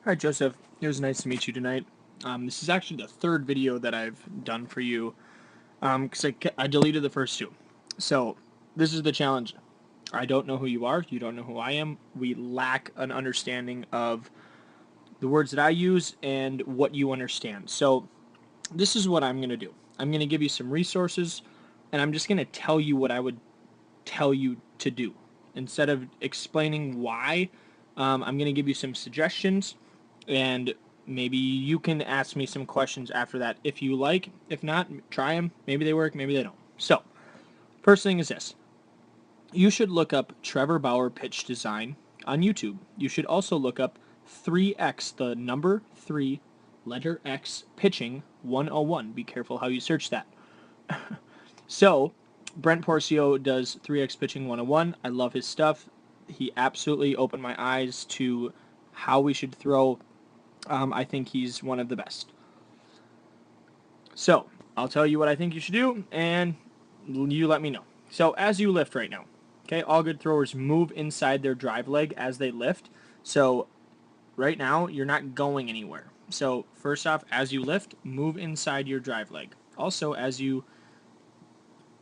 Hi, Joseph. It was nice to meet you tonight. This is actually the third video that I've done for you because I deleted the first two. So, this is the challenge. I don't know who you are. You don't know who I am. We lack an understanding of the words that I use and what you understand. So, this is what I'm going to do. I'm going to give you some resources, and I'm just going to tell you what I would tell you to do. Instead of explaining why, I'm going to give you some suggestions, and maybe you can ask me some questions after that if you like. If not, try them. Maybe they work, maybe they don't. So, first thing is this. You should look up Trevor Bauer pitch design on YouTube. You should also look up 3X, the number 3, letter X, pitching 101. Be careful how you search that. So, Brent Porcio does 3X Pitching 101. I love his stuff. He absolutely opened my eyes to how we should throw. I think he's one of the best. So, I'll tell you what I think you should do, and you let me know. So, as you lift right now, okay, all good throwers move inside their drive leg as they lift. So, right now, you're not going anywhere. So, first off, as you lift, move inside your drive leg. Also, as you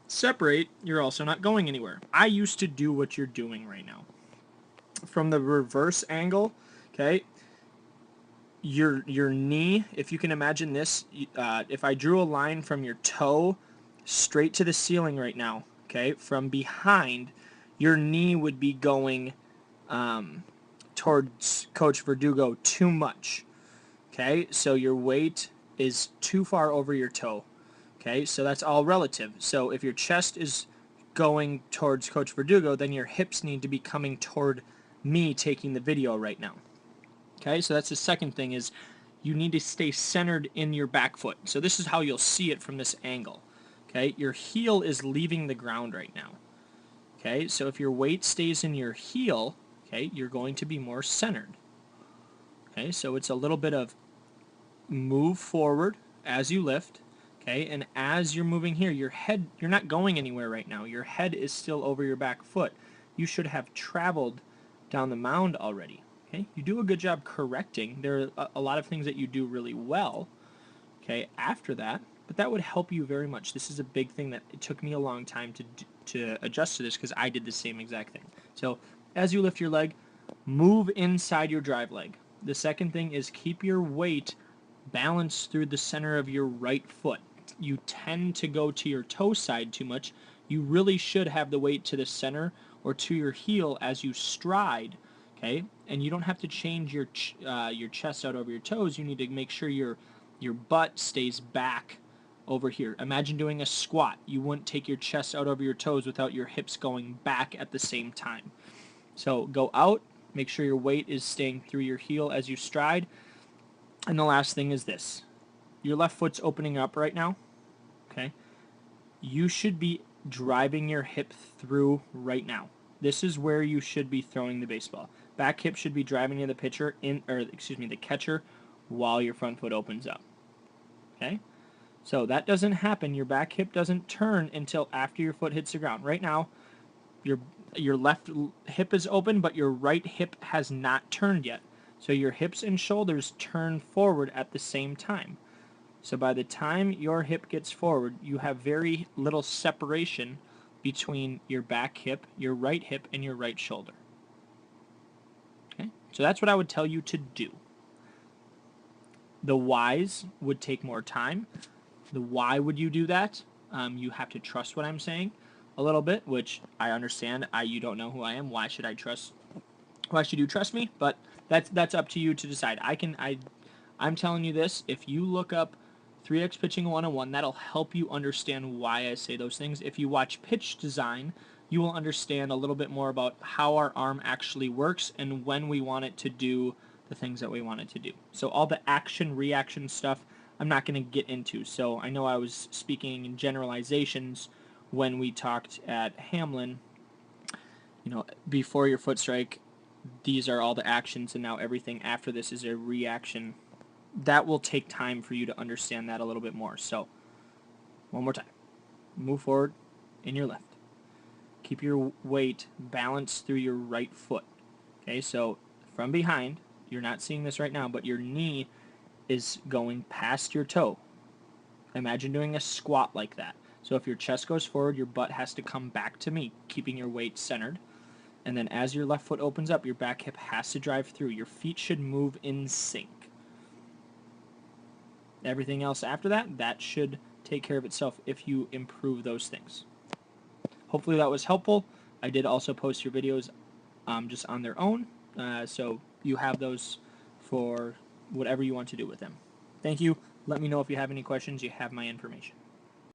separate, you're also not going anywhere. I used to do what you're doing right now. From the reverse angle, okay, your knee, if you can imagine this, if I drew a line from your toe straight to the ceiling right now, okay, from behind, your knee would be going towards Coach Verdugo too much. Okay, so your weight is too far over your toe. Okay, so that's all relative. So if your chest is going towards Coach Verdugo, then your hips need to be coming toward me taking the video right now. Okay, so that's the second thing is you need to stay centered in your back foot. So this is how you'll see it from this angle. Okay, your heel is leaving the ground right now. Okay, so if your weight stays in your heel, okay, you're going to be more centered. Okay, so it's a little bit of move forward as you lift, okay, and as you're moving here, your head, you're not going anywhere right now. Your head is still over your back foot. You should have traveled down the mound already. Okay, you do a good job correcting. There are a lot of things that you do really well, okay, after that, but that would help you very much. This is a big thing that it took me a long time to adjust to this because I did the same exact thing. So as you lift your leg, move inside your drive leg. The second thing is keep your weight balanced through the center of your right foot. You tend to go to your toe side too much. You really should have the weight to the center or to your heel as you stride, okay? And you don't have to change your chest out over your toes. You need to make sure your butt stays back over here. Imagine doing a squat. You wouldn't take your chest out over your toes without your hips going back at the same time. So go out, make sure your weight is staying through your heel as you stride. And the last thing is this. Your left foot's opening up right now, okay? You should be driving your hip through right now. This is where you should be throwing the baseball. Back hip should be driving to the pitcher the catcher while your front foot opens up. Okay? So that doesn't happen. Your back hip doesn't turn until after your foot hits the ground. Right now, your left hip is open, but your right hip has not turned yet. So your hips and shoulders turn forward at the same time. So by the time your hip gets forward, you have very little separation between your back hip, your right hip, and your right shoulder. Okay? So that's what I would tell you to do. The whys would take more time. The why would you do that? You have to trust what I'm saying a little bit, which I understand. You don't know who I am. Why should I trust? Why should you trust me? But that's up to you to decide. I'm telling you this. If you look up 3X Pitching 101, that'll help you understand why I say those things. If you watch Pitch Design, you will understand a little bit more about how our arm actually works and when we want it to do the things that we want it to do. So all the action, reaction stuff, I'm not going to get into. So I know I was speaking in generalizations when we talked at Hamlin, before your foot strike, these are all the actions, and now everything after this is a reaction. That will take time for you to understand that a little bit more. So, one more time. Move forward in your left. Keep your weight balanced through your right foot. Okay, so from behind, you're not seeing this right now, but your knee is going past your toe. Imagine doing a squat like that. So if your chest goes forward, your butt has to come back to me, keeping your weight centered. And then as your left foot opens up, your back hip has to drive through. Your feet should move in sync. Everything else after that, that should take care of itself if you improve those things. Hopefully that was helpful. I did also post your videos just on their own, so you have those for whatever you want to do with them. Thank you. Let me know if you have any questions. You have my information.